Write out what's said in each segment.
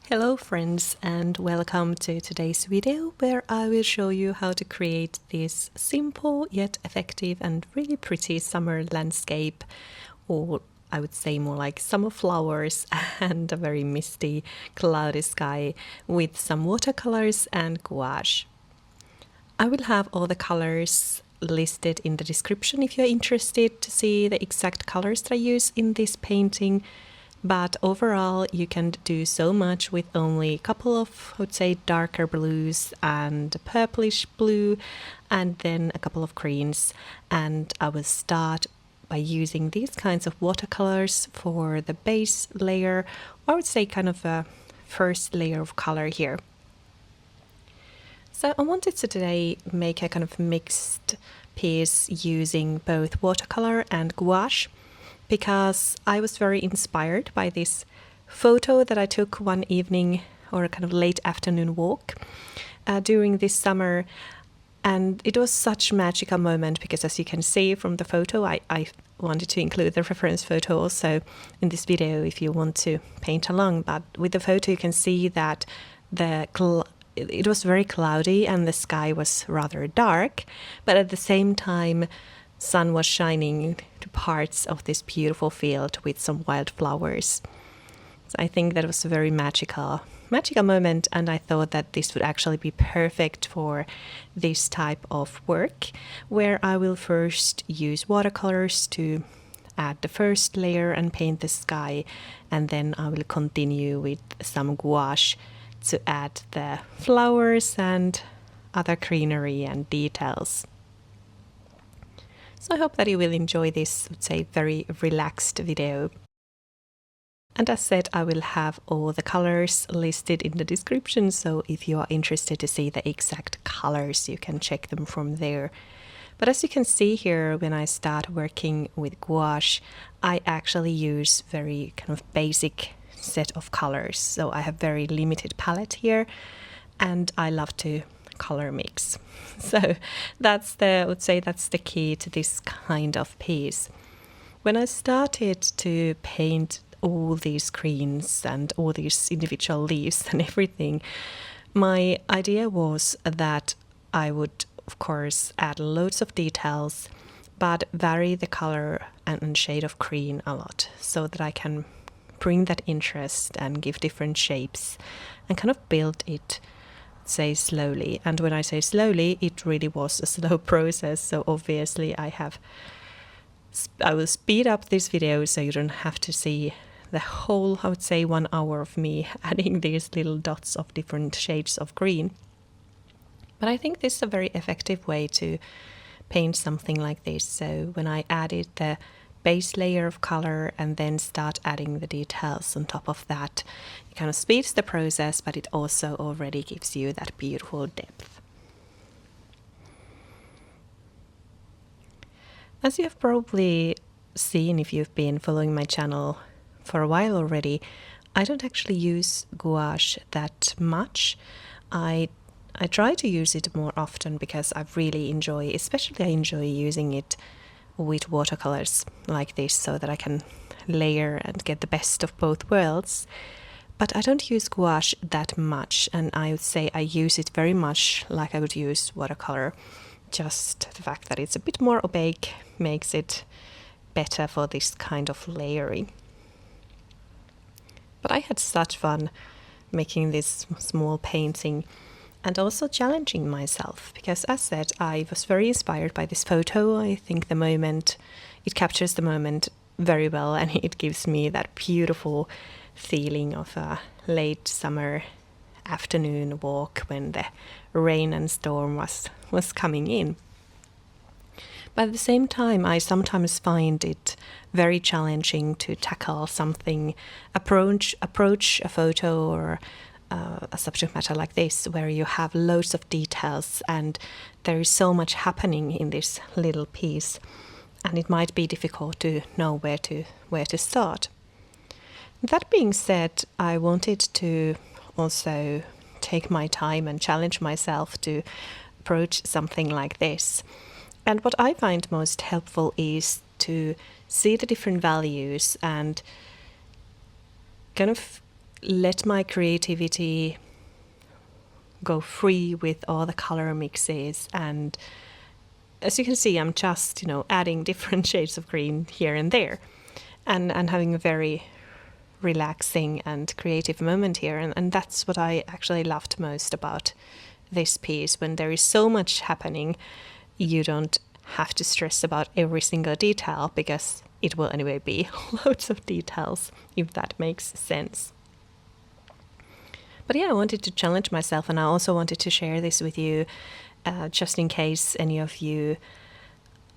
Hello friends, and welcome to today's video where I will show you how to create this simple yet effective and really pretty summer landscape, or I would say more like summer flowers and a very misty cloudy sky with some watercolors and gouache. I will have all the colors listed in the description if you're interested to see the exact colors that I use in this painting. But overall, you can do so much with only a couple of, I would say, darker blues and a purplish blue, and then a couple of greens. And I will start by using these kinds of watercolors for the base layer, or I would say kind of a first layer of color here. So I wanted to today make a kind of mixed piece using both watercolor and gouache, because I was very inspired by this photo that I took one evening or a kind of late afternoon walk during this summer. And it was such a magical moment because, as you can see from the photo, I wanted to include the reference photo also in this video if you want to paint along. But with the photo you can see that it was very cloudy and the sky was rather dark, but at the same time sun was shining to parts of this beautiful field with some wildflowers. So I think that was a very magical moment, and I thought that this would actually be perfect for this type of work, where I will first use watercolors to add the first layer and paint the sky, and then I will continue with some gouache to add the flowers and other greenery and details. So I hope that you will enjoy this, I would say, very relaxed video. And as said, I will have all the colors listed in the description, so if you are interested to see the exact colors, you can check them from there. But as you can see here, when I start working with gouache, I actually use very kind of basic set of colors. So I have very limited palette here, and I love to color mix. So I would say that's the key to this kind of piece. When I started to paint all these greens and all these individual leaves and everything, my idea was that I would of course add loads of details, but vary the color and shade of green a lot so that I can bring that interest and give different shapes and kind of build it, say, slowly. And when I say slowly, it really was a slow process, so obviously I will speed up this video so you don't have to see the whole, I would say, 1 hour of me adding these little dots of different shades of green. But I think this is a very effective way to paint something like this. So when I added the base layer of color and then start adding the details on top of that, it kind of speeds the process, but it also already gives you that beautiful depth. As you have probably seen if you've been following my channel for a while already, I don't actually use gouache that much. I try to use it more often because I really enjoy, especially I enjoy using it with watercolors like this so that I can layer and get the best of both worlds. But I don't use gouache that much, and I would say I use it very much like I would use watercolor. Just the fact that it's a bit more opaque makes it better for this kind of layering. But I had such fun making this small painting and also challenging myself, because as said, I was very inspired by this photo. I think it captures the moment very well, and it gives me that beautiful feeling of a late summer afternoon walk when the rain and storm was coming in. But at the same time, I sometimes find it very challenging to tackle something, approach a photo or a subject matter like this, where you have loads of details and there is so much happening in this little piece, and it might be difficult to know where to start. That being said, I wanted to also take my time and challenge myself to approach something like this. And what I find most helpful is to see the different values and kind of let my creativity go free with all the color mixes. And as you can see, I'm just, adding different shades of green here and there, and having a very relaxing and creative moment here. And that's what I actually loved most about this piece. When there is so much happening, you don't have to stress about every single detail, because it will anyway be loads of details, if that makes sense. But yeah, I wanted to challenge myself, and I also wanted to share this with you, just in case any of you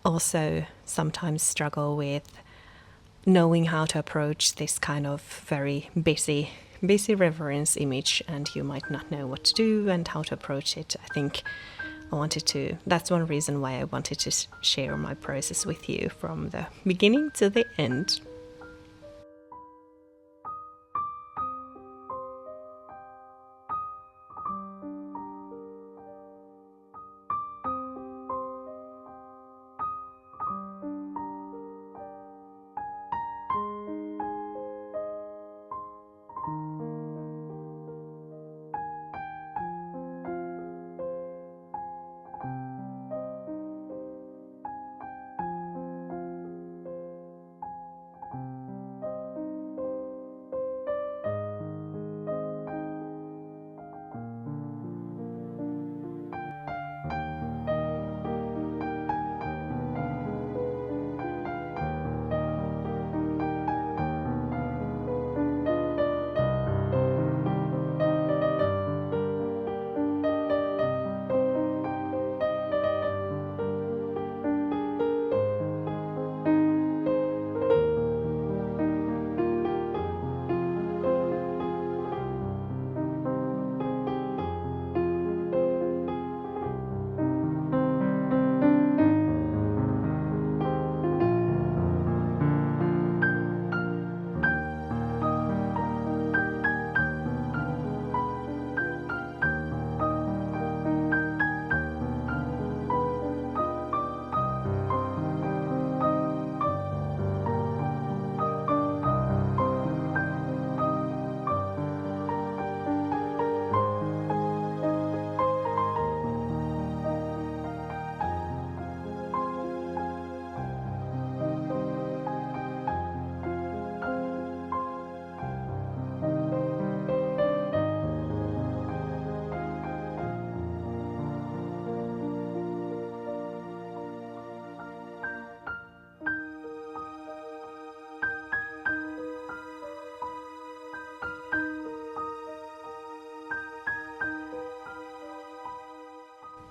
also sometimes struggle with knowing how to approach this kind of very busy reference image, and you might not know what to do and how to approach it. I think that's one reason why I wanted to share my process with you from the beginning to the end.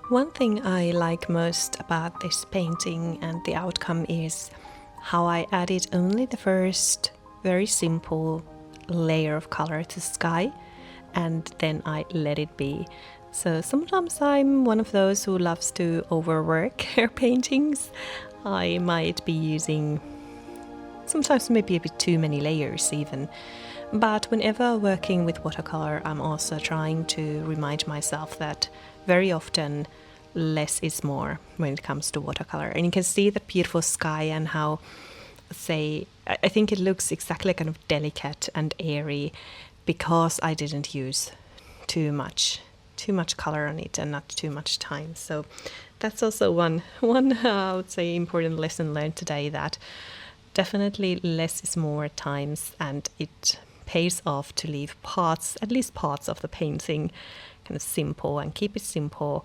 One thing I like most about this painting and the outcome is how I added only the first very simple layer of color to the sky, and then I let it be. So sometimes I'm one of those who loves to overwork her paintings. I might be using sometimes maybe a bit too many layers even. But whenever working with watercolor, I'm also trying to remind myself that very often less is more when it comes to watercolor. And you can see the beautiful sky and how, I think it looks exactly kind of delicate and airy because I didn't use too much color on it and not too much time. So that's also one I would say important lesson learned today, that definitely less is more at times, and it pays off to leave at least parts of the painting kind of simple and keep it simple.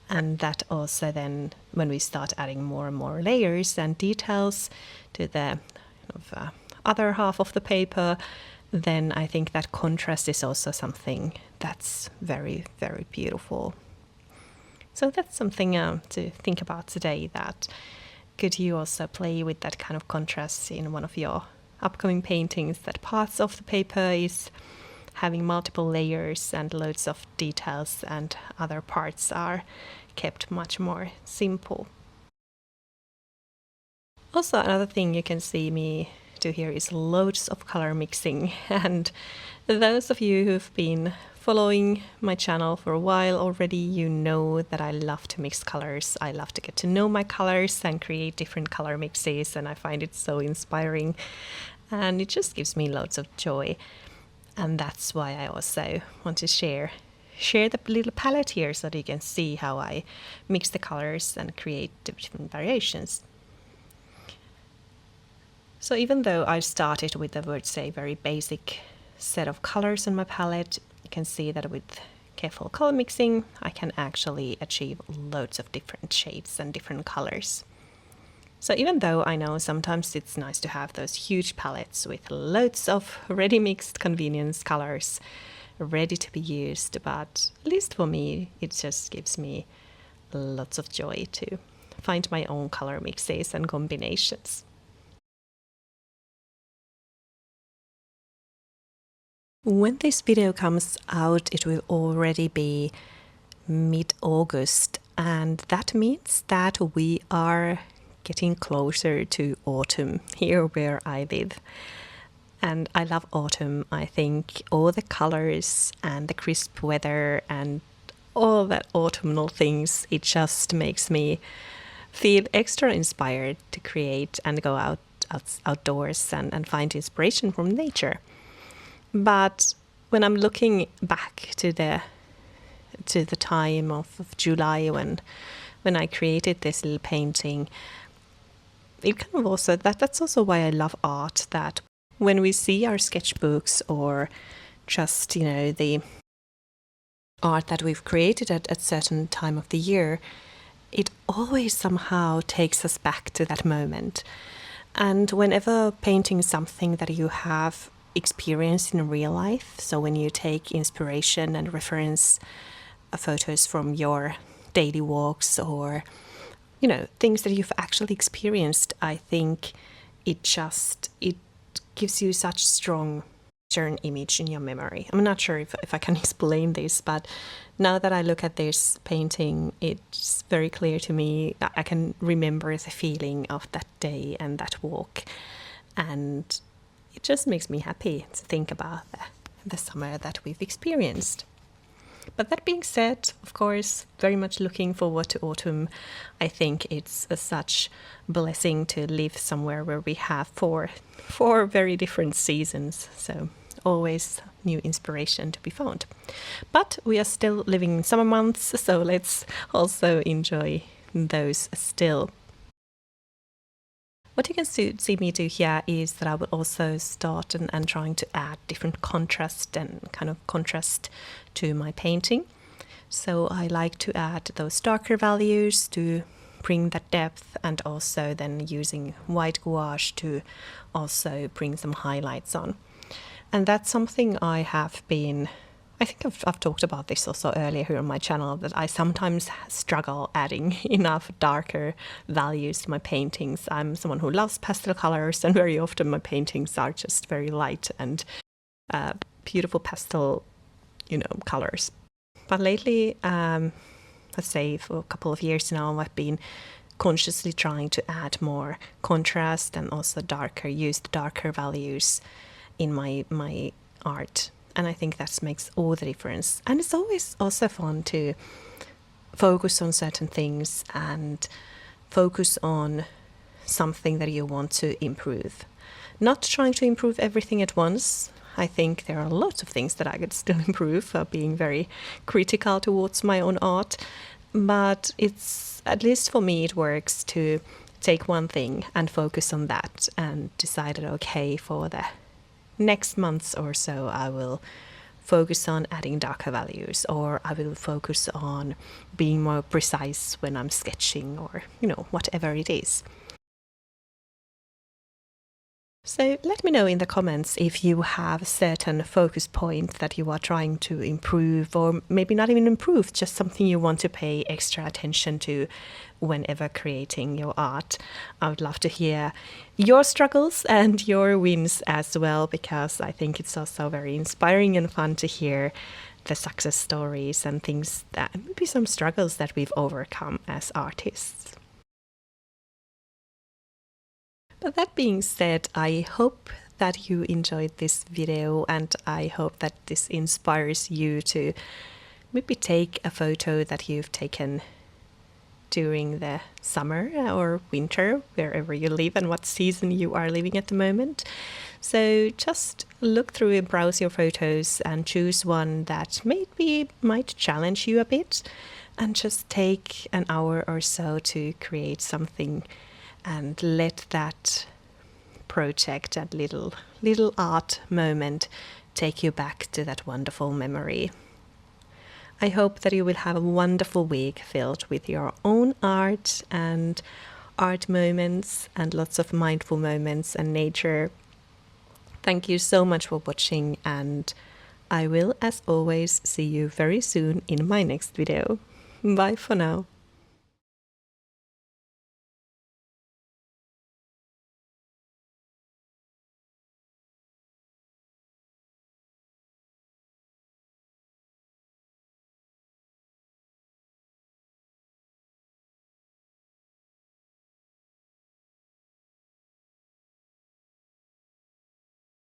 And that also then, when we start adding more and more layers and details to the other half of the paper, then I think that contrast is also something that's very, very beautiful. So that's something to think about today, that could you also play with that kind of contrast in one of your upcoming paintings, that parts of the paper is having multiple layers and loads of details, and other parts are kept much more simple. Also, another thing you can see me do here is loads of color mixing, and those of you who've been following my channel for a while already, you know that I love to mix colors. I love to get to know my colors and create different color mixes, and I find it so inspiring, and it just gives me loads of joy. And that's why I also want to share the little palette here so that you can see how I mix the colors and create different variations. So even though I started with, I would say, very basic set of colors on my palette, you can see that with careful color mixing, I can actually achieve loads of different shades and different colors. So even though I know sometimes it's nice to have those huge palettes with loads of ready mixed convenience colors ready to be used, but at least for me, it just gives me lots of joy to find my own color mixes and combinations. When this video comes out, it will already be mid-August, and that means that we are getting closer to autumn here where I live. And I love autumn. I think all the colors and the crisp weather and all that autumnal things, it just makes me feel extra inspired to create and go outdoors and find inspiration from nature. But when I'm looking back to the time of July when I created this little painting, it kind of also that's also why I love art, that when we see our sketchbooks or just, you know, the art that we've created at a certain time of the year, it always somehow takes us back to that moment. And whenever painting something that you have experienced in real life, so when you take inspiration and reference photos from your daily walks or, you know, things that you've actually experienced, I think it gives you such strong image in your memory. I'm not sure if I can explain this, but now that I look at this painting, it's very clear to me that I can remember the feeling of that day and that walk, and it just makes me happy to think about the summer that we've experienced. But that being said, of course, very much looking forward to autumn. I think it's such blessing to live somewhere where we have four very different seasons. So always new inspiration to be found. But we are still living in summer months, so let's also enjoy those still. What you can see me do here is that I will also start and trying to add different contrast and kind of contrast to my painting. So I like to add those darker values to bring that depth, and also then using white gouache to also bring some highlights on. And that's something I think I've talked about this also earlier here on my channel, that I sometimes struggle adding enough darker values to my paintings. I'm someone who loves pastel colors, and very often my paintings are just very light and beautiful pastel, you know, colors. But lately, let's say for a couple of years now, I've been consciously trying to add more contrast and also use the darker values in my art. And I think that makes all the difference. And it's always also fun to focus on certain things and focus on something that you want to improve. Not trying to improve everything at once. I think there are lots of things that I could still improve, being very critical towards my own art. But it's, at least for me, it works to take one thing and focus on that and decide that, okay, for the next months or so, I will focus on adding darker values, or I will focus on being more precise when I'm sketching, or, you know, whatever it is. So let me know in the comments if you have a certain focus point that you are trying to improve, or maybe not even improve, just something you want to pay extra attention to whenever creating your art. I would love to hear your struggles and your wins as well, because I think it's also very inspiring and fun to hear the success stories and things that maybe some struggles that we've overcome as artists. But that being said, I hope that you enjoyed this video, and I hope that this inspires you to maybe take a photo that you've taken during the summer or winter, wherever you live and what season you are living at the moment. So just look through and browse your photos and choose one that maybe might challenge you a bit, and just take an hour or so to create something and let that project, that little art moment, take you back to that wonderful memory. I hope that you will have a wonderful week filled with your own art and art moments and lots of mindful moments and nature. Thank you so much for watching, and I will, as always, see you very soon in my next video. Bye for now.